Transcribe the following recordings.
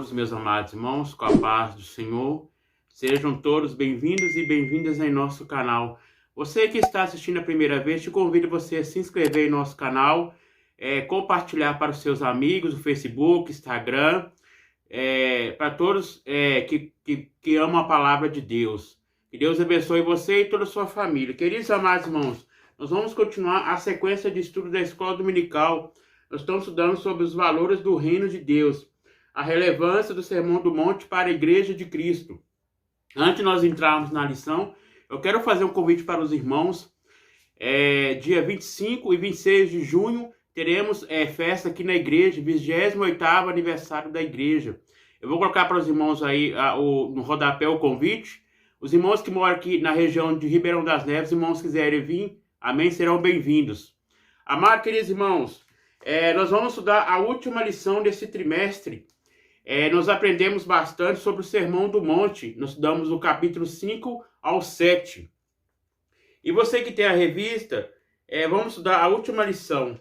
todos, meus amados irmãos, com a paz do Senhor. Sejam todos bem-vindos e bem-vindas em nosso canal. Você que está assistindo a primeira vez, te convido você a se inscrever em nosso canal, compartilhar para os seus amigos, o Facebook, Instagram, para todos que amam a palavra de Deus. Que Deus abençoe você e toda a sua família. Queridos amados irmãos, nós vamos continuar a sequência de estudo da Escola Dominical. Nós estamos estudando sobre os valores do Reino de Deus, a relevância do Sermão do Monte para a Igreja de Cristo. Antes de nós entrarmos na lição, eu quero fazer um convite para os irmãos. Dia 25 e 26 de junho, teremos festa aqui na igreja, 28º aniversário da igreja. Eu vou colocar para os irmãos aí no rodapé o convite. Os irmãos que moram aqui na região de Ribeirão das Neves, irmãos que quiserem vir, amém, serão bem-vindos. Amados, queridos irmãos, nós vamos estudar a última lição desse trimestre. Nós aprendemos bastante sobre o Sermão do Monte. Nós estudamos o capítulo 5 ao 7. E você que tem a revista, vamos estudar a última lição.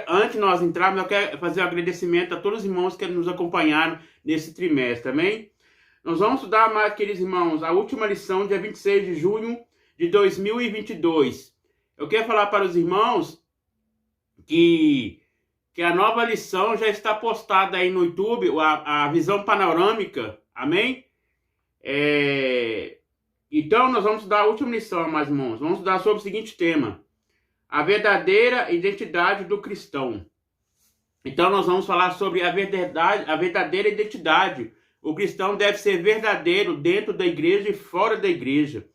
Antes de nós entrarmos, eu quero fazer um agradecimento a todos os irmãos que nos acompanharam nesse trimestre, amém? Nós vamos estudar, mais queridos irmãos, a última lição, dia 26 de junho de 2022. Eu quero falar para os irmãos que a nova lição já está postada aí no YouTube, a visão panorâmica, amém? Então, nós vamos estudar a última lição, amados irmãos. Vamos estudar sobre o seguinte tema: a verdadeira identidade do cristão. Então, nós vamos falar sobre a verdadeira identidade. O cristão deve ser verdadeiro dentro da igreja e fora da igreja.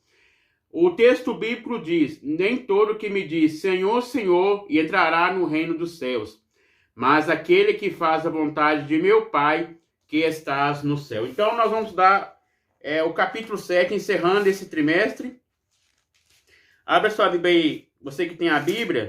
O texto bíblico diz: nem todo que me diz Senhor, Senhor, entrará no reino dos céus, mas aquele que faz a vontade de meu Pai, que estás no céu. Então, nós vamos dar o capítulo 7, encerrando esse trimestre. Abra sua Bíblia aí. Você que tem a Bíblia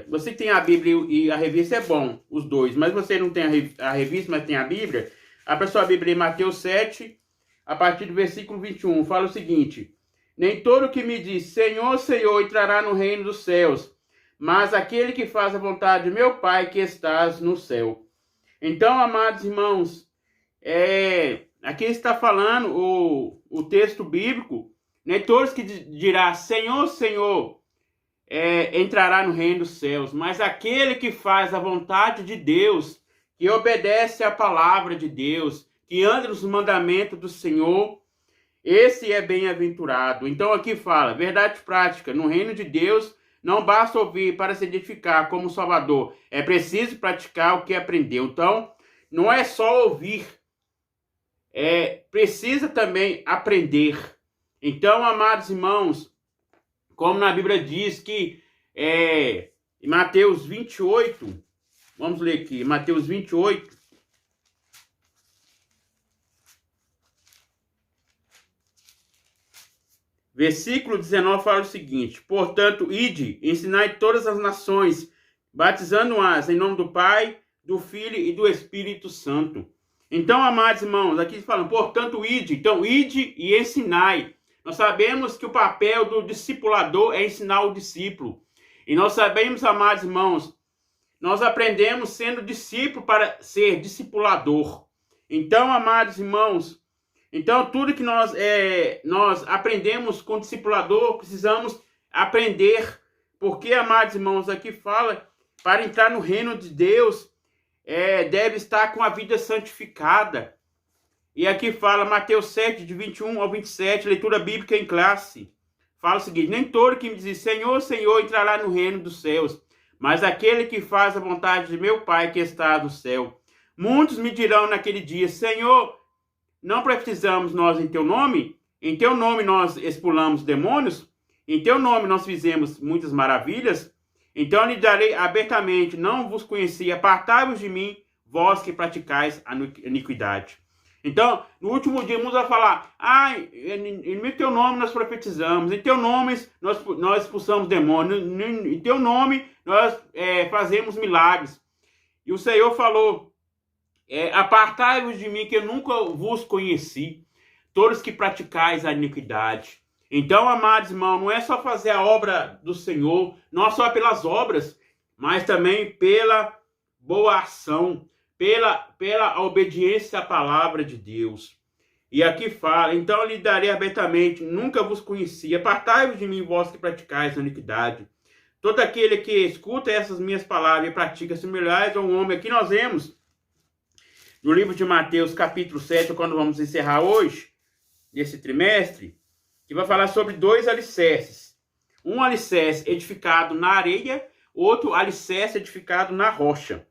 e a revista é bom, os dois. Mas você não tem a revista, mas tem a Bíblia. Abra sua Bíblia em Mateus 7, a partir do versículo 21. Fala o seguinte: nem todo que me diz Senhor, Senhor, entrará no reino dos céus, mas aquele que faz a vontade de meu Pai que estás no céu. Então, amados irmãos, aqui está falando o texto bíblico, nem todos que dirá Senhor, Senhor, entrará no reino dos céus, mas aquele que faz a vontade de Deus, que obedece à palavra de Deus, que anda nos mandamentos do Senhor, esse é bem-aventurado. Então aqui fala, verdade prática, no reino de Deus, não basta ouvir para se identificar como Salvador. É preciso praticar o que aprendeu. Então, não é só ouvir. Precisa também aprender. Então, amados irmãos, como na Bíblia diz que em Mateus 28, vamos ler aqui, Mateus 28, versículo 19 fala o seguinte: portanto, ide, ensinai todas as nações, batizando-as em nome do Pai, do Filho e do Espírito Santo. Então, amados irmãos, aqui falam, portanto, ide. Então, ide e ensinai. Nós sabemos que o papel do discipulador é ensinar o discípulo. E nós sabemos, amados irmãos, nós aprendemos sendo discípulo para ser discipulador. Então, amados irmãos, tudo que nós aprendemos com o discipulador, precisamos aprender. Porque, amados irmãos, aqui fala, para entrar no reino de Deus, deve estar com a vida santificada. E aqui fala, Mateus 7, de 21 ao 27, leitura bíblica em classe. Fala o seguinte: nem todo que me diz Senhor, Senhor, entrará no reino dos céus, mas aquele que faz a vontade de meu Pai que está no céu. Muitos me dirão naquele dia, Senhor, não profetizamos nós em teu nome? Em teu nome nós expulsamos demônios? Em teu nome nós fizemos muitas maravilhas? Então lhe darei abertamente, não vos conheci, apartai-vos de mim, vós que praticais a iniquidade. Então, no último dia, muitos vão falar, em teu nome nós profetizamos, em teu nome nós expulsamos demônios, em teu nome nós fazemos milagres. E o Senhor falou, apartai-vos de mim, que eu nunca vos conheci, todos que praticais a iniquidade. Então, amados irmãos, não é só fazer a obra do Senhor, não só pelas obras, mas também pela boa ação, pela obediência à palavra de Deus. E aqui fala, então eu lhe darei abertamente, nunca vos conheci, apartai-vos de mim, vós que praticais a iniquidade. Todo aquele que escuta essas minhas palavras e pratica similares a um homem. Aqui nós vemos, no livro de Mateus, capítulo 7, quando vamos encerrar hoje, nesse trimestre, que vai falar sobre 2 alicerces. Um alicerce edificado na areia, outro alicerce edificado na rocha.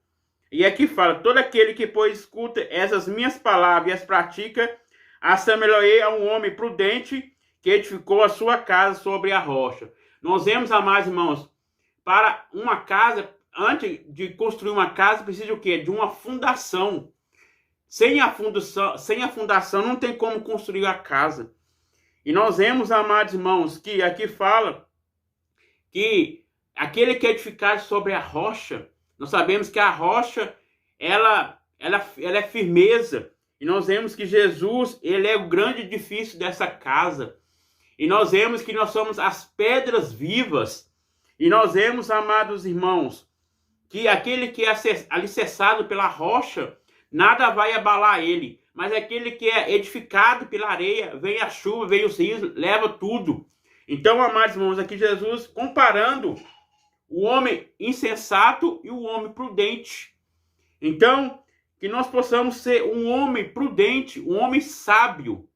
E aqui fala, todo aquele que, pois, escuta essas minhas palavras e as pratica, assemelhei a um homem prudente que edificou a sua casa sobre a rocha. Nós vemos, amados irmãos, para uma casa, antes de construir uma casa, precisa de o quê? De uma fundação. Sem a fundação não tem como construir a casa. E nós vemos, amados irmãos, que aqui fala que aquele que é edificado sobre a rocha, nós sabemos que a rocha, ela é firmeza. E nós vemos que Jesus, ele é o grande edifício dessa casa. E nós vemos que nós somos as pedras vivas. E nós vemos, amados irmãos, que aquele que é alicerçado pela rocha, nada vai abalar ele. Mas aquele que é edificado pela areia, vem a chuva, vem os rios, leva tudo. Então, amados irmãos, aqui Jesus comparando o homem insensato e o homem prudente. Então, que nós possamos ser um homem prudente, um homem sábio.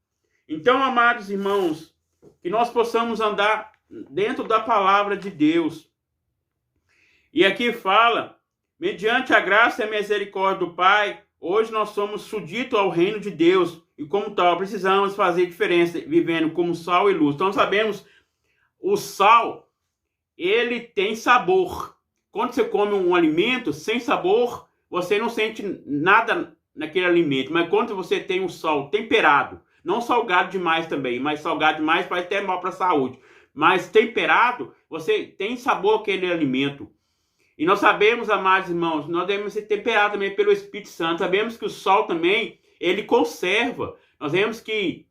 Então, amados irmãos, que nós possamos andar dentro da palavra de Deus. E aqui fala, mediante a graça e a misericórdia do Pai, hoje nós somos súditos ao reino de Deus. E como tal, precisamos fazer diferença, vivendo como sal e luz. Então, sabemos, o sal, ele tem sabor. Quando você come um alimento sem sabor, você não sente nada naquele alimento. Mas quando você tem o sal temperado, não salgado demais também, mas salgado demais faz até mal para a saúde. Mas temperado, você tem sabor aquele alimento. E nós sabemos, amados irmãos, nós devemos ser temperados também pelo Espírito Santo. Sabemos que o sal também, ele conserva. Nós vemos que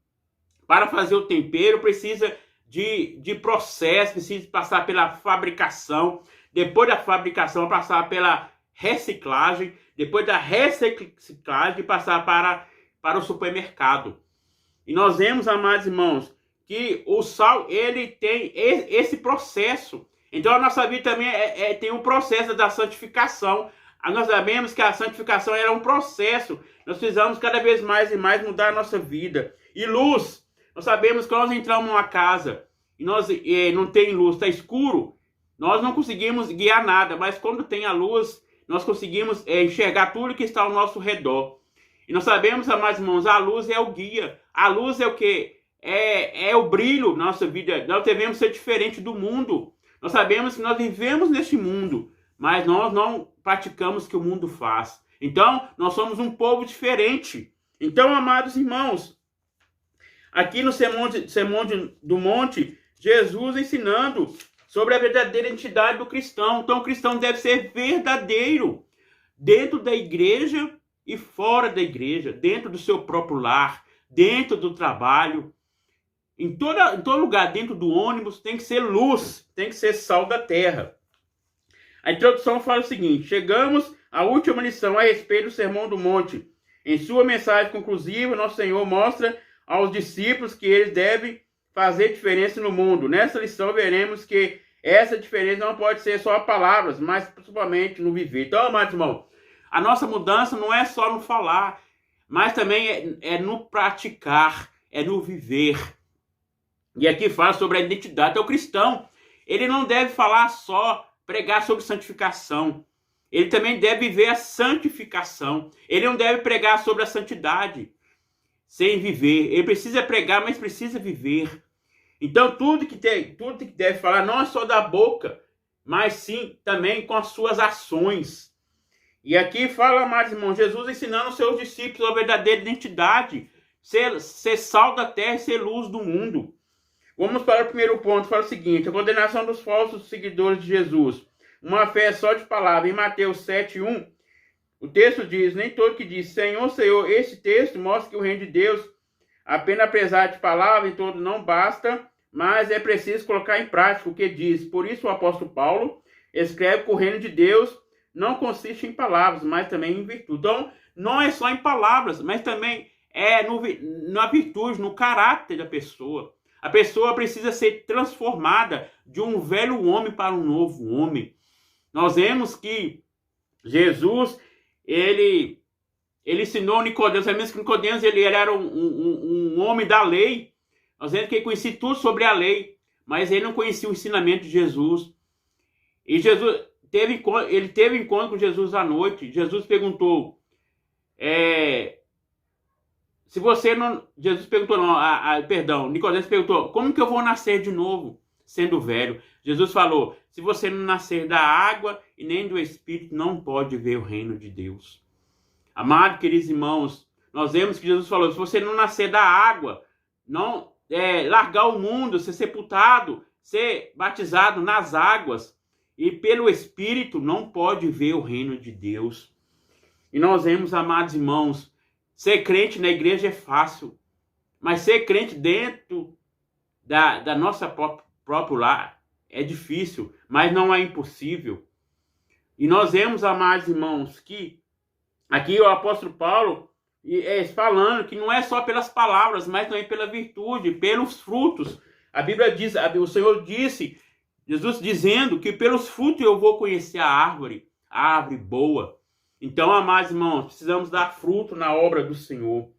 para fazer o tempero precisa de processo, precisa passar pela fabricação. Depois da fabricação, passar pela reciclagem. Depois da reciclagem, passar para o supermercado. E nós vemos, amados irmãos, que o sal, ele tem esse processo. Então, a nossa vida também tem um processo da santificação. Nós sabemos que a santificação era um processo. Nós precisamos cada vez mais e mais mudar a nossa vida. E luz. Nós sabemos que nós entramos numa casa e nós não tem luz, está escuro. Nós não conseguimos guiar nada. Mas quando tem a luz, nós conseguimos enxergar tudo que está ao nosso redor. E nós sabemos, amados irmãos, a luz é o guia. A luz é o quê? É o brilho na nossa vida. Nós devemos ser diferente do mundo. Nós sabemos que nós vivemos neste mundo, mas nós não praticamos o que o mundo faz. Então, nós somos um povo diferente. Então, amados irmãos, aqui no Sermão do Monte, Jesus ensinando sobre a verdadeira identidade do cristão. Então, o cristão deve ser verdadeiro dentro da igreja e fora da igreja, dentro do seu próprio lar, dentro do trabalho. Em todo lugar, dentro do ônibus, tem que ser luz, tem que ser sal da terra. A introdução fala o seguinte: chegamos à última lição a respeito do Sermão do Monte. Em sua mensagem conclusiva, nosso Senhor mostra aos discípulos que eles devem fazer diferença no mundo. Nessa lição, veremos que essa diferença não pode ser só palavras, mas principalmente no viver. Então, amados irmãos, a nossa mudança não é só no falar, mas também é no praticar, é no viver. E aqui fala sobre a identidade. Então, o cristão, ele não deve falar só, pregar sobre santificação. Ele também deve viver a santificação. Ele não deve pregar sobre a santidade sem viver. Ele precisa pregar, mas precisa viver. Então, tudo que deve falar não é só da boca, mas sim também com as suas ações. E aqui fala, amados irmãos, Jesus ensinando aos seus discípulos a verdadeira identidade, ser sal da terra e ser luz do mundo. Vamos para o primeiro ponto, fala o seguinte: a condenação dos falsos seguidores de Jesus. Uma fé só de palavra. Em Mateus 7:1, o texto diz: nem todo que diz Senhor, Senhor. Esse texto mostra que o reino de Deus, apenas apesar de palavra em todo, não basta, mas é preciso colocar em prática o que diz. Por isso o apóstolo Paulo escreve que o reino de Deus não consiste em palavras, mas também em virtude. Então, não é só em palavras, mas também é na virtude, no caráter da pessoa. A pessoa precisa ser transformada de um velho homem para um novo homem. Nós vemos que Jesus, ele ensinou Nicodemos, sabemos que Nicodemos ele era um homem da lei. Nós vemos que ele conhecia tudo sobre a lei, mas ele não conhecia o ensinamento de Jesus. E Jesus ele teve encontro com Jesus à noite. Jesus perguntou, se você não... Jesus perguntou, não, perdão, Nicodemos perguntou, como que eu vou nascer de novo, sendo velho? Jesus falou, se você não nascer da água e nem do Espírito, não pode ver o reino de Deus. Amados, queridos irmãos, nós vemos que Jesus falou, se você não nascer da água, não largar o mundo, ser sepultado, ser batizado nas águas e pelo Espírito, não pode ver o reino de Deus. E nós vemos, amados irmãos, ser crente na igreja é fácil, mas ser crente dentro da nossa próprio lar é difícil, mas não é impossível. E nós vemos, amados irmãos, que aqui o apóstolo Paulo falando que não é só pelas palavras, mas também pela virtude, pelos frutos. A Bíblia diz, o Senhor disse, Jesus dizendo que pelos frutos eu vou conhecer a árvore boa. Então, amados irmãos, precisamos dar fruto na obra do Senhor.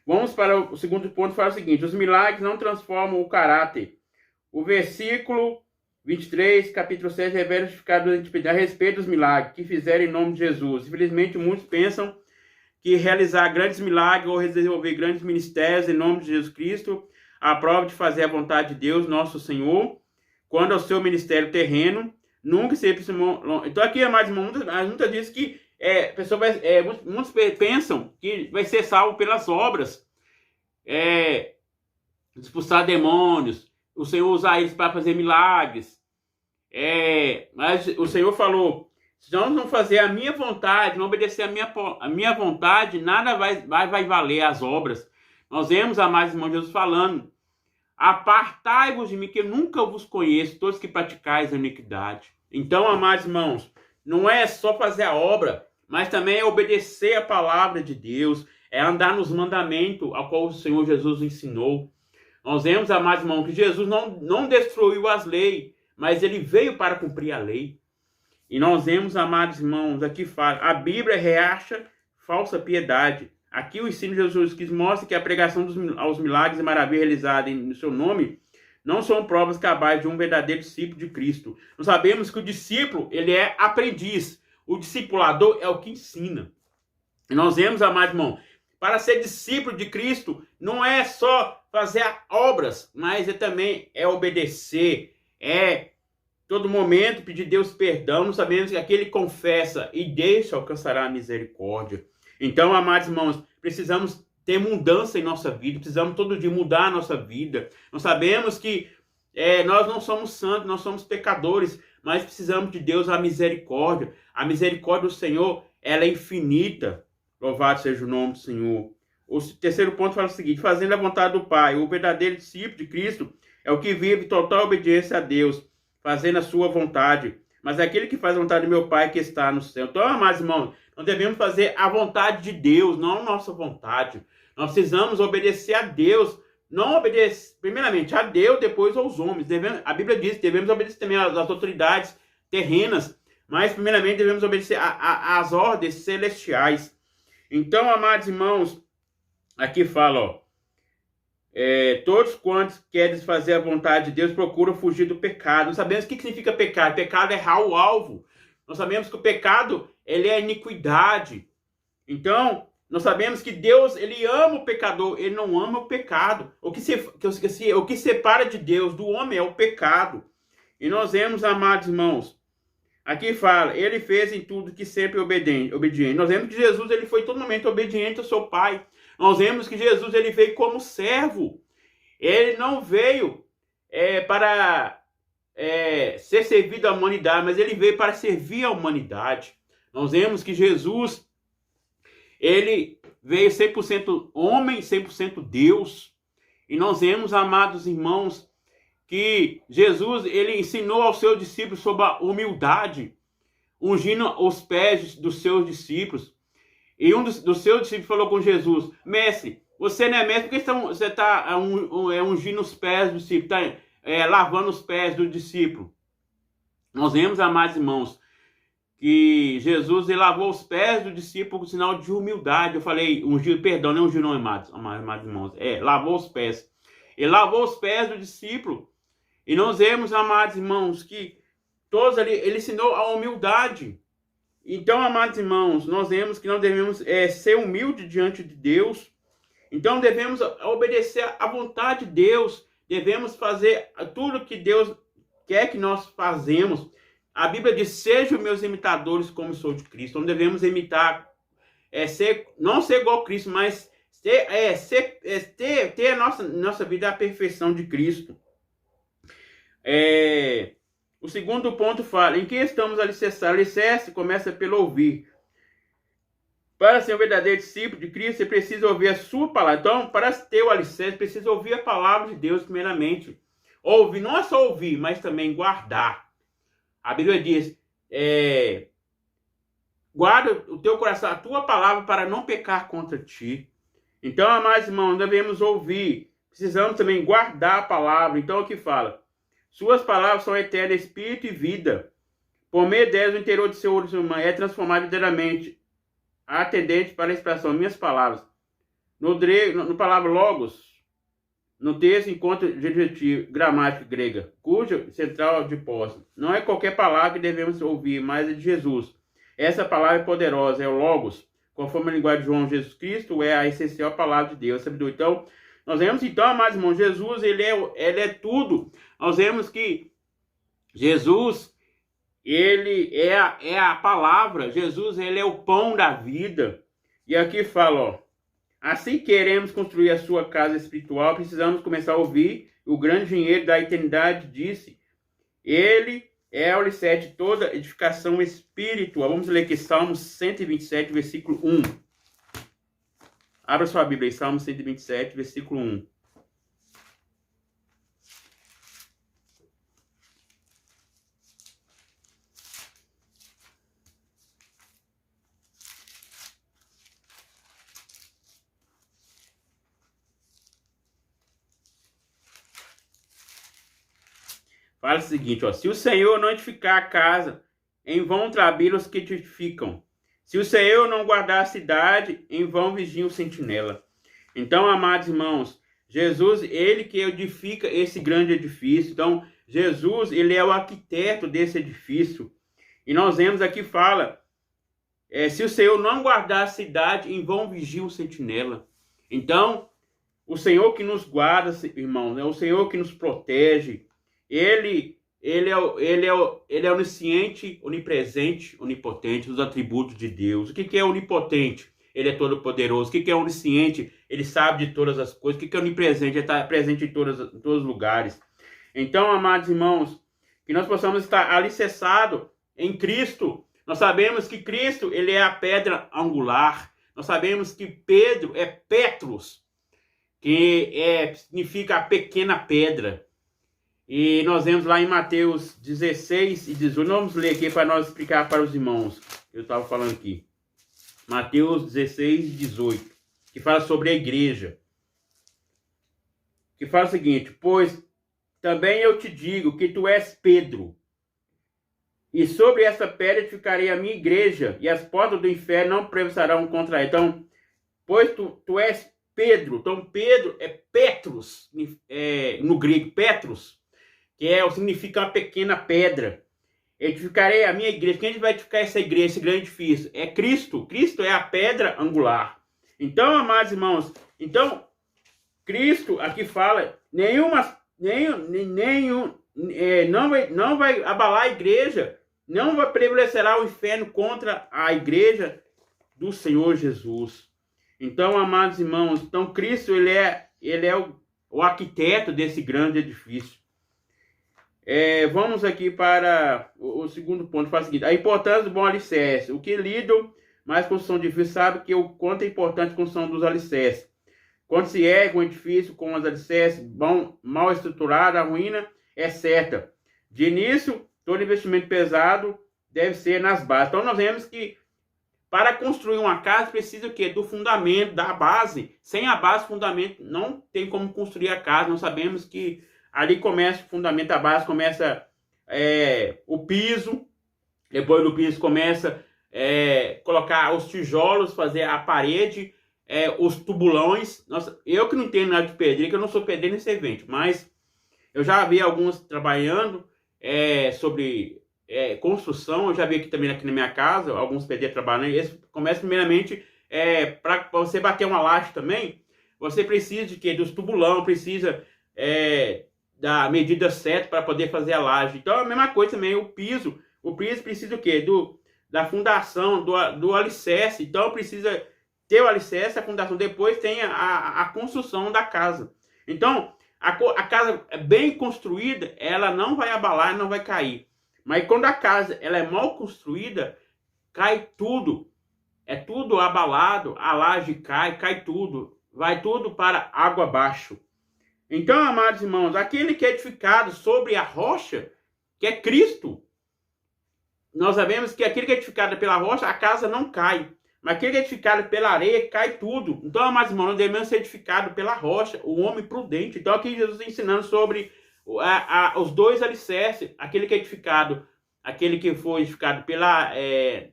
Vamos para o segundo ponto, fala o seguinte, os milagres não transformam o caráter. O versículo 23, capítulo 6, revela o significado a respeito dos milagres que fizeram em nome de Jesus. Infelizmente, muitos pensam que realizar grandes milagres ou desenvolver grandes ministérios em nome de Jesus Cristo, a prova de fazer a vontade de Deus, nosso Senhor, quando é o seu ministério terreno, nunca se aproximou. Então aqui, mais muitas dizem que muitos pensam que vai ser salvo pelas obras, expulsar demônios, o Senhor usar eles para fazer milagres. Mas o Senhor falou, se nós não fazer a minha vontade, não obedecer a minha vontade, nada vai valer as obras. Nós vemos, amados irmãos, Jesus falando, apartai-vos de mim, que eu nunca vos conheço, todos que praticais a iniquidade. Então, amados irmãos, não é só fazer a obra, mas também é obedecer a palavra de Deus, é andar nos mandamentos ao qual o Senhor Jesus ensinou. Nós vemos, amados irmãos, que Jesus não destruiu as leis, mas ele veio para cumprir a lei. E nós vemos, amados irmãos, aqui fala, a Bíblia reacha falsa piedade. Aqui o ensino de Jesus Cristo mostra que a pregação aos milagres e maravilhas realizadas no seu nome não são provas cabais de um verdadeiro discípulo de Cristo. Nós sabemos que o discípulo, ele é aprendiz. O discipulador é o que ensina. E nós vemos, amados irmãos, para ser discípulo de Cristo, não é só fazer obras, mas também obedecer, todo momento pedir Deus perdão. Nós sabemos que aquele confessa e deixa alcançará a misericórdia. Então, amados irmãos, precisamos ter mudança em nossa vida, precisamos todo dia mudar a nossa vida. Nós sabemos que nós não somos santos, nós somos pecadores, mas precisamos de Deus, a misericórdia. A misericórdia do Senhor, ela é infinita. Louvado seja o nome do Senhor. O terceiro ponto fala o seguinte, fazendo a vontade do Pai. O verdadeiro discípulo de Cristo é o que vive total obediência a Deus, fazendo a sua vontade. Mas é aquele que faz a vontade do meu Pai que está no céu. Então, amados irmãos, nós devemos fazer a vontade de Deus, não a nossa vontade. Nós precisamos obedecer a Deus, não obedecer primeiramente a Deus, depois aos homens. A Bíblia diz que devemos obedecer também às autoridades terrenas, mas primeiramente devemos obedecer às ordens celestiais. Então, amados irmãos, aqui fala, todos quantos querem fazer a vontade de Deus procuram fugir do pecado. Nós sabemos o que significa pecado. Pecado é errar o alvo. Nós sabemos que o pecado, ele é iniquidade. Então, nós sabemos que Deus, ele ama o pecador, ele não ama o pecado. O que separa de Deus do homem é o pecado. E nós vemos, amados irmãos, aqui fala, ele fez em tudo que sempre obediente. Nós vemos que Jesus, ele foi totalmente obediente ao seu Pai. Nós vemos que Jesus, ele veio como servo. Ele não veio para ser servido à humanidade, mas ele veio para servir à humanidade. Nós vemos que Jesus, ele veio 100% homem, 100% Deus. E nós vemos, amados irmãos, que Jesus, ele ensinou aos seus discípulos sobre a humildade. ungindo os pés dos seus discípulos. E um dos seus discípulos falou com Jesus: Mestre, você não é mestre, porque você está ungindo os pés do discípulo, está lavando os pés do discípulo. Nós vemos, amados irmãos, que Jesus ele lavou os pés do discípulo com sinal de humildade. Eu falei, ungiu, perdão, não ungiu não, amados irmãos. Lavou os pés. Ele lavou os pés do discípulo. E nós vemos, amados irmãos, que todos ali, ele ensinou a humildade. Então, amados irmãos, nós vemos que nós devemos ser humildes diante de Deus. Então, devemos obedecer à vontade de Deus. Devemos fazer tudo que Deus quer que nós fazemos. A Bíblia diz: sejam meus imitadores como sou de Cristo. Então, devemos imitar, não ser igual a Cristo, mas ter a nossa vida a perfeição de Cristo. O segundo ponto fala: em que estamos alicerçados? Alicerce começa pelo ouvir. Para ser um verdadeiro discípulo de Cristo, você precisa ouvir a sua palavra. Então, para ter o alicerce, precisa ouvir a palavra de Deus primeiramente. Ouvir, não é só ouvir, mas também guardar. A Bíblia diz: guarda o teu coração, a tua palavra, para não pecar contra ti. Então, amados irmãos, devemos ouvir. Precisamos também guardar a palavra. Então, o que fala? Suas palavras são eternas, espírito e vida. Por meio delas, o interior do seu olho é transformado inteiramente, atendente para a expressão. Minhas palavras. No palavra logos, no texto, encontra adjetivo, gramática grega, cujo central de posse. Não é qualquer palavra que devemos ouvir, mas é de Jesus. Essa palavra é poderosa, é o logos. Conforme a linguagem de João, Jesus Cristo é a essencial palavra de Deus. Então, nós vemos, então, amados irmãos, Jesus, ele é tudo. Nós vemos que Jesus, ele é a palavra. Jesus, ele é o pão da vida. E aqui fala, ó: assim queremos construir a sua casa espiritual, precisamos começar a ouvir. O grande engenheiro da eternidade disse: ele é o alicerce de toda edificação espiritual. Vamos ler aqui Salmo 127, versículo 1. Abra sua Bíblia aí, Salmo 127, versículo 1. Fala o seguinte, ó: se o Senhor não edificar a casa, em vão trabalham os que edificam. Se o Senhor não guardar a cidade, em vão vigia o sentinela. Então, amados irmãos, Jesus, ele que edifica esse grande edifício. Então, Jesus, ele é o arquiteto desse edifício. E nós vemos aqui, fala, se o Senhor não guardar a cidade, em vão vigia o sentinela. Então, o Senhor que nos guarda, irmãos, é o Senhor que nos protege. Ele é onisciente, onipresente, onipotente, os atributos de Deus. O que é onipotente? Ele é todo poderoso. O que é onisciente? Ele sabe de todas as coisas. O que é onipresente? Ele está presente em todos os lugares. Então, amados irmãos, que nós possamos estar alicerçados em Cristo. Nós sabemos que Cristo, ele é a pedra angular. Nós sabemos que Pedro é Petros, que significa a pequena pedra. E nós vemos lá em Mateus 16 e 18. Vamos ler aqui para nós explicar para os irmãos. Eu estava falando aqui. Mateus 16 e 18. Que fala sobre a igreja. Que fala o seguinte: pois também eu te digo que tu és Pedro. E sobre essa pedra edificarei a minha igreja. E as portas do inferno não prevalecerão contra ela. Então, pois tu és Pedro. Então, Pedro é Petros. No grego, Petros. Que significa uma pequena pedra. Edificarei a minha igreja. Quem vai edificar essa igreja, esse grande edifício? É Cristo. Cristo é a pedra angular. Então, amados irmãos, Cristo aqui fala, não vai abalar a igreja, não vai prevalecerá o inferno contra a igreja do Senhor Jesus. Então, amados irmãos, Cristo, ele é o arquiteto desse grande edifício. Vamos aqui para o segundo ponto. Faz o seguinte: a importância do bom alicerce. O que lidam mais construção de edifício sabe que o quanto é importante a construção dos alicerces. Quando se ergue um edifício com os alicerces mal estruturado, a ruína é certa. De início, todo investimento pesado deve ser nas bases. Então nós vemos que para construir uma casa precisa o quê? Do fundamento, da base. Sem a base, fundamento, não tem como construir a casa. Nós sabemos que ali começa o fundamento, a base começa o piso. Depois do piso começa colocar os tijolos, fazer a parede, os tubulões. Nossa, eu que não entendo nada de pedreiro, que eu não sou pedreiro nem servente, mas eu já vi alguns trabalhando sobre construção. Eu já vi aqui na minha casa, alguns pedreiros trabalhando. Eles começam primeiramente, para você bater uma laje também, você precisa de quê? Dos tubulão, precisa da medida certa para poder fazer a laje. Então, a mesma coisa também, o piso. O piso precisa o quê? Da fundação, do alicerce. Então, precisa ter o alicerce, a fundação. Depois tem a construção da casa. Então, a casa bem construída, ela não vai abalar, não vai cair. Mas quando a casa ela é mal construída, cai tudo. É tudo abalado, a laje cai tudo. Vai tudo para água abaixo. Então, amados irmãos, aquele que é edificado sobre a rocha, que é Cristo, nós sabemos que aquele que é edificado pela rocha, a casa não cai. Mas aquele que é edificado pela areia, cai tudo. Então, amados irmãos, nós devemos ser edificados pela rocha, o homem prudente. Então, aqui Jesus está ensinando sobre os dois alicerces, aquele que é edificado, aquele que foi edificado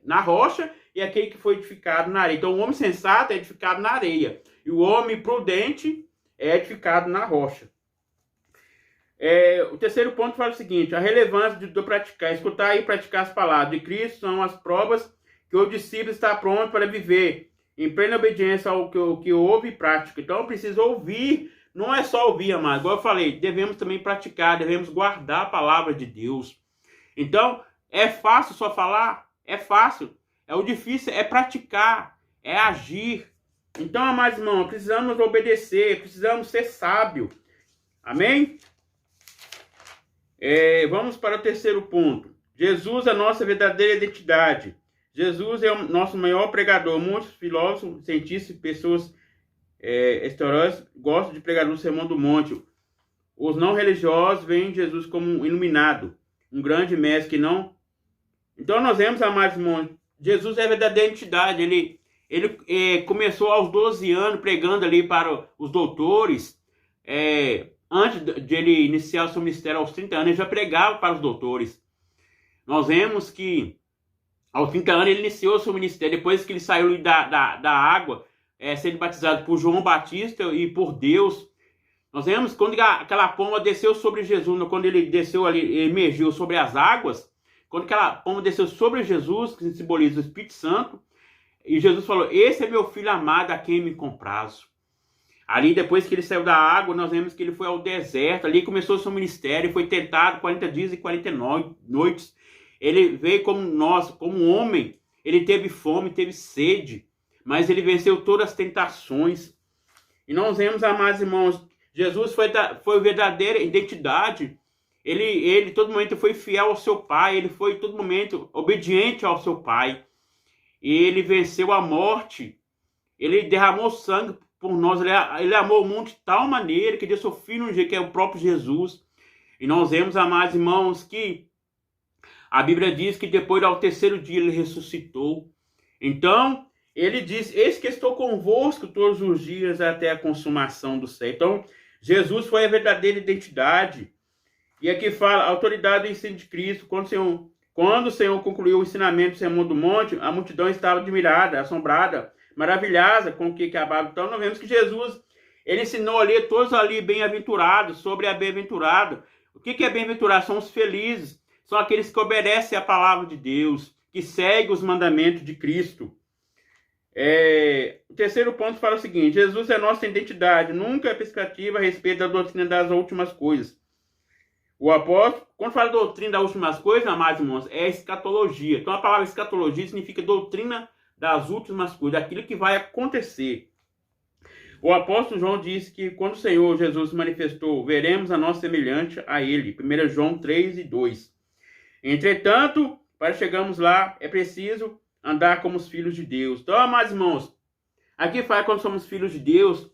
na rocha e aquele que foi edificado na areia. Então, o homem sensato é edificado na areia e o homem prudente é edificado na rocha. O terceiro ponto fala o seguinte: a relevância do praticar, escutar e praticar as palavras de Cristo são as provas que o discípulo está pronto para viver em plena obediência ao que ouve e pratica. Então, precisa ouvir. Não é só ouvir, amado. Igual eu falei, devemos também praticar, devemos guardar a palavra de Deus. Então, é fácil só falar? É fácil. O difícil é praticar, é agir. Então, amados irmãos, precisamos obedecer, precisamos ser sábios. Amém? Vamos para o terceiro ponto. Jesus é a nossa verdadeira identidade. Jesus é o nosso maior pregador. Muitos filósofos, cientistas, pessoas historiadores gostam de pregar no Sermão do Monte. Os não religiosos veem Jesus como um iluminado, um grande mestre que não... Então nós vemos, amados irmãos, Jesus é a verdadeira identidade. Ele começou aos 12 anos pregando ali para os doutores. Antes de ele iniciar o seu ministério aos 30 anos, ele já pregava para os doutores. Nós vemos que aos 30 anos ele iniciou o seu ministério, depois que ele saiu da água, sendo batizado por João Batista e por Deus. Nós vemos quando aquela pomba desceu sobre Jesus, quando ele desceu ali, emergiu sobre as águas, quando aquela pomba desceu sobre Jesus, que simboliza o Espírito Santo, e Jesus falou: esse é meu filho amado, a quem me comprazo. Ali, depois que ele saiu da água, nós vemos que ele foi ao deserto, ali começou o seu ministério, foi tentado 40 dias e 40 noites. Ele veio como nós, como homem, ele teve fome, teve sede, mas ele venceu todas as tentações. E nós vemos, amados irmãos, Jesus foi a verdadeira identidade. Ele todo momento foi fiel ao seu Pai, ele foi todo momento obediente ao seu Pai. E ele venceu a morte, ele derramou sangue por nós, ele amou o mundo de tal maneira que deu seu Filho que é o próprio Jesus. E nós vemos, amados irmãos, que a Bíblia diz que depois ao terceiro dia ele ressuscitou. Então, ele diz: eis que estou convosco todos os dias até a consumação do século. Então, Jesus foi a verdadeira identidade. E aqui fala, a autoridade do ensino de Cristo. Quando o Senhor concluiu o ensinamento do Sermão do Monte, a multidão estava admirada, assombrada, maravilhada com o que acabava. Então, nós vemos que Jesus, ele ensinou ali, todos ali bem-aventurados, sobre a bem-aventurado. O que é bem-aventurado? São os felizes, são aqueles que obedecem a palavra de Deus, que seguem os mandamentos de Cristo. O terceiro ponto fala o seguinte: Jesus é nossa identidade, nunca é pescativa a respeito da doutrina das últimas coisas. O apóstolo, quando fala doutrina das últimas coisas, amados irmãos, é escatologia. Então a palavra escatologia significa doutrina das últimas coisas, aquilo que vai acontecer. O apóstolo João disse que quando o Senhor Jesus se manifestou, veremos a nós semelhante a ele. 1 João 3:2. Entretanto, para chegarmos lá, é preciso andar como os filhos de Deus. Então, amados irmãos, aqui fala quando somos filhos de Deus.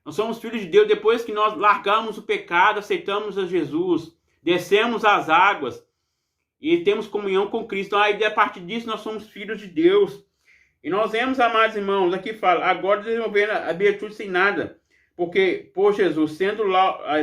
Nós somos filhos de Deus depois que nós largamos o pecado, aceitamos a Jesus, descemos as águas e temos comunhão com Cristo. Então, aí, a partir disso, nós somos filhos de Deus. E nós vemos, amados irmãos, aqui fala, agora desenvolver a virtude sem nada, porque por Jesus, sendo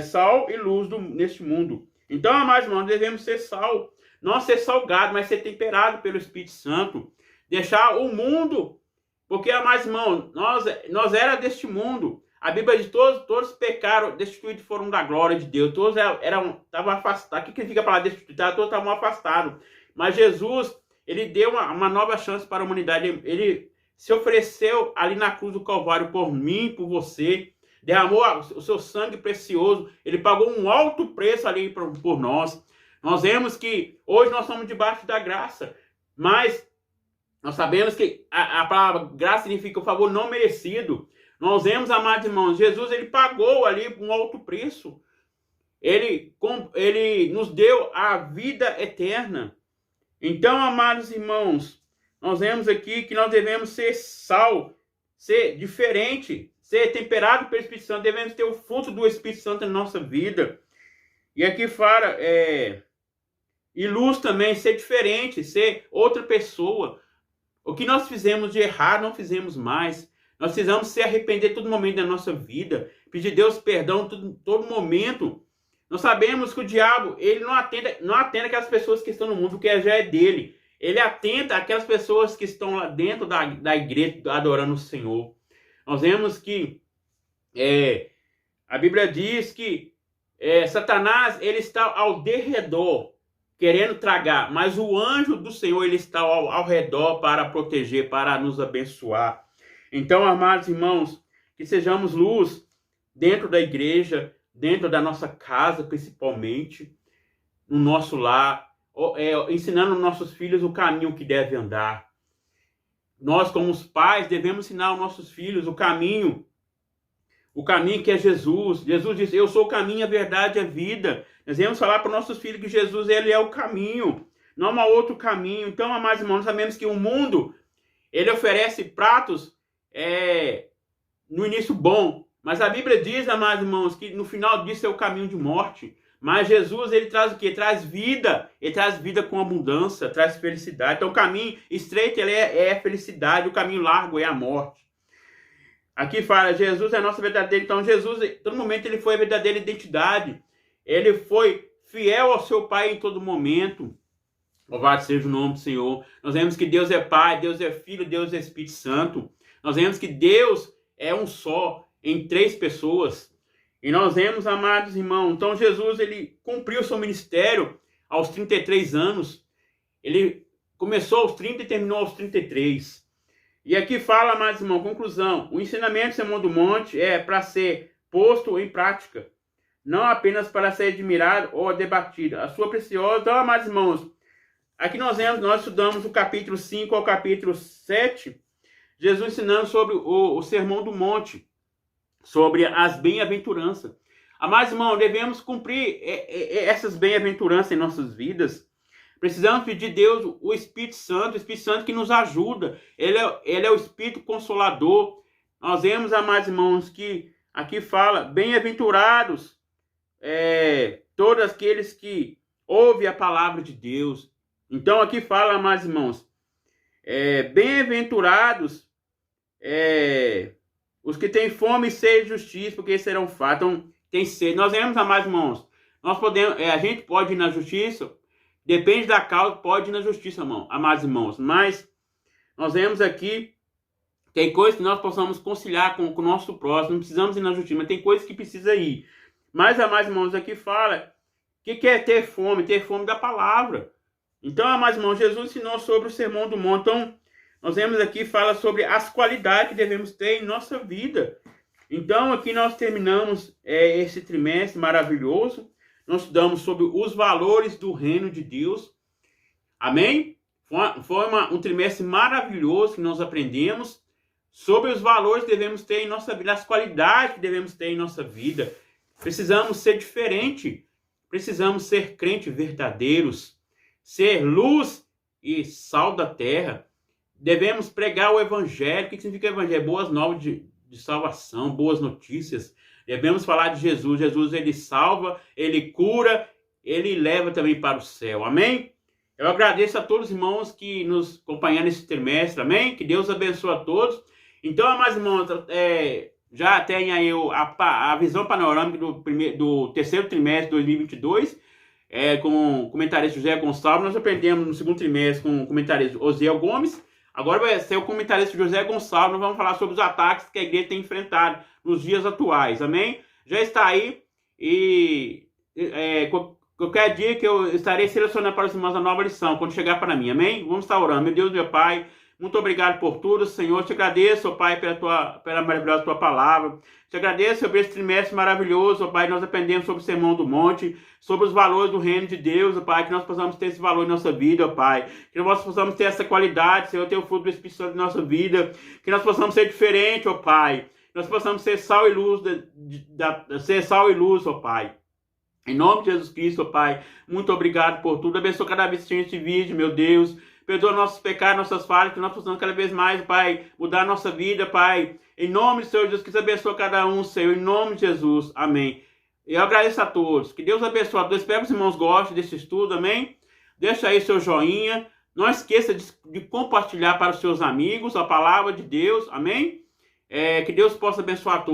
sal e luz neste mundo. Então, amados irmãos, devemos ser sal, não ser salgado, mas ser temperado pelo Espírito Santo. Deixar o mundo, porque, amados irmãos, nós era deste mundo. A Bíblia diz, todos pecaram, destituídos foram da glória de Deus. Todos estavam afastados. O que significa falar destituídos? Todos estavam afastados. Mas Jesus, ele deu uma nova chance para a humanidade. Ele se ofereceu ali na cruz do Calvário por mim, por você. Derramou o seu sangue precioso. Ele pagou um alto preço ali por nós. Nós vemos que hoje nós somos debaixo da graça. Mas nós sabemos que a palavra graça significa o favor não merecido. Nós vemos, amados irmãos, Jesus, ele pagou ali um alto preço. Ele nos deu a vida eterna. Então, amados irmãos, nós vemos aqui que nós devemos ser sal, ser diferente, ser temperado pelo Espírito Santo. Devemos ter o fruto do Espírito Santo na nossa vida. E aqui fala, e luz também, ser diferente, ser outra pessoa. O que nós fizemos de errado, não fizemos mais. Nós precisamos se arrepender todo momento da nossa vida, pedir a Deus perdão todo momento. Nós sabemos que o diabo, ele não atenta aquelas pessoas que estão no mundo, porque já é dele. Ele atenta aquelas pessoas que estão lá dentro da igreja adorando o Senhor. Nós vemos que a Bíblia diz que Satanás, ele está ao derredor, querendo tragar, mas o anjo do Senhor, ele está ao redor para proteger, para nos abençoar. Então, amados irmãos, que sejamos luz dentro da igreja, dentro da nossa casa, principalmente, no nosso lar, ensinando nossos filhos o caminho que deve andar. Nós, como os pais, devemos ensinar aos nossos filhos o caminho que é Jesus. Jesus disse, eu sou o caminho, a verdade e a vida. Nós devemos falar para os nossos filhos que Jesus, ele é o caminho, não há outro caminho. Então, amados irmãos, nós sabemos que o mundo, ele oferece pratos no início bom, mas a Bíblia diz, amados irmãos, que no final disso é o caminho de morte. Mas Jesus, ele traz o quê? Traz vida. Ele traz vida com abundância, traz felicidade. Então o caminho estreito ele é a felicidade, o caminho largo é a morte. Aqui fala, Jesus é a nossa verdadeira. Então Jesus, em todo momento, ele foi a verdadeira identidade. Ele foi fiel ao seu Pai em todo momento. Louvado seja o nome do Senhor. Nós vemos que Deus é Pai, Deus é Filho, Deus é Espírito Santo. Nós vemos que Deus é um só, em três pessoas. E nós vemos, amados irmãos, então Jesus, ele cumpriu o seu ministério aos 33 anos. Ele começou aos 30 e terminou aos 33. E aqui fala, amados irmãos, conclusão. O ensinamento do Sermão do Monte é para ser posto em prática, não apenas para ser admirado ou debatido. A sua preciosa, então, amados irmãos, aqui nós estudamos do capítulo 5 ao capítulo 7, Jesus ensinando sobre o Sermão do Monte, sobre as bem-aventuranças. Amados irmãos, devemos cumprir essas bem-aventuranças em nossas vidas. Precisamos pedir a Deus o Espírito Santo que nos ajuda. Ele é o Espírito Consolador. Nós vemos, amados irmãos, que aqui fala, bem-aventurados todos aqueles que ouvem a palavra de Deus. Então aqui fala, amados irmãos, bem-aventurados os que têm fome e sede de justiça, porque serão fartos. Então, tem sede. Nós vemos, amados irmãos, a gente pode ir na justiça, depende da causa, pode ir na justiça, amados irmãos. Mas nós vemos aqui, tem coisas que nós possamos conciliar com o nosso próximo, não precisamos ir na justiça, mas tem coisas que precisa ir. Mas, amados irmãos, aqui fala, o que é ter fome? Ter fome da palavra. Então, amados irmãos, Jesus ensinou sobre o Sermão do Monte. Então, nós vemos aqui, fala sobre as qualidades que devemos ter em nossa vida. Então, aqui nós terminamos esse trimestre maravilhoso. Nós estudamos sobre os valores do reino de Deus. Amém? Foi um trimestre maravilhoso que nós aprendemos sobre os valores que devemos ter em nossa vida, as qualidades que devemos ter em nossa vida. Precisamos ser diferente. Precisamos ser crentes verdadeiros. Ser luz e sal da terra. Devemos pregar o evangelho. O que significa evangelho? Boas novas de salvação, boas notícias. Devemos falar de Jesus. Jesus, ele salva, ele cura, ele leva também para o céu. Amém? Eu agradeço a todos os irmãos que nos acompanharam nesse trimestre, amém? Que Deus abençoe a todos. Então, amados irmãos, já tem aí a visão panorâmica do terceiro trimestre de 2022, com o comentarista José Gonçalves. Nós aprendemos no segundo trimestre com o comentarista Osiel Gomes. Agora vai ser o comentarista José Gonçalves. Nós vamos falar sobre os ataques que a igreja tem enfrentado nos dias atuais, amém? Já está aí e qualquer dia que eu estarei selecionando para os irmãos a nova lição, quando chegar para mim, amém? Vamos estar orando. Meu Deus, meu Pai, muito obrigado por tudo, Senhor. Te agradeço, ó Pai, pela maravilhosa tua palavra. Te agradeço sobre esse trimestre maravilhoso, ó Pai. Nós aprendemos sobre o Sermão do Monte, sobre os valores do reino de Deus, ó Pai. Que nós possamos ter esse valor em nossa vida, ó Pai. Que nós possamos ter essa qualidade, Senhor, ter o fruto do Espírito Santo em nossa vida. Que nós possamos ser diferentes, ó Pai. Que nós possamos ser sal e luz, ser sal e luz, ó Pai. Em nome de Jesus Cristo, ó Pai, muito obrigado por tudo. Abençoa cada vez que esse vídeo, meu Deus. Perdoa nossos pecados, nossas falhas, que nós possamos cada vez mais, Pai, mudar a nossa vida, Pai. Em nome do Senhor Jesus Cristo, abençoa cada um, Senhor. Em nome de Jesus, amém. Eu agradeço a todos. Que Deus abençoe a todos. Espero que os irmãos gostem desse estudo, amém. Deixa aí seu joinha. Não esqueça de compartilhar para os seus amigos a palavra de Deus, amém. Que Deus possa abençoar a todos.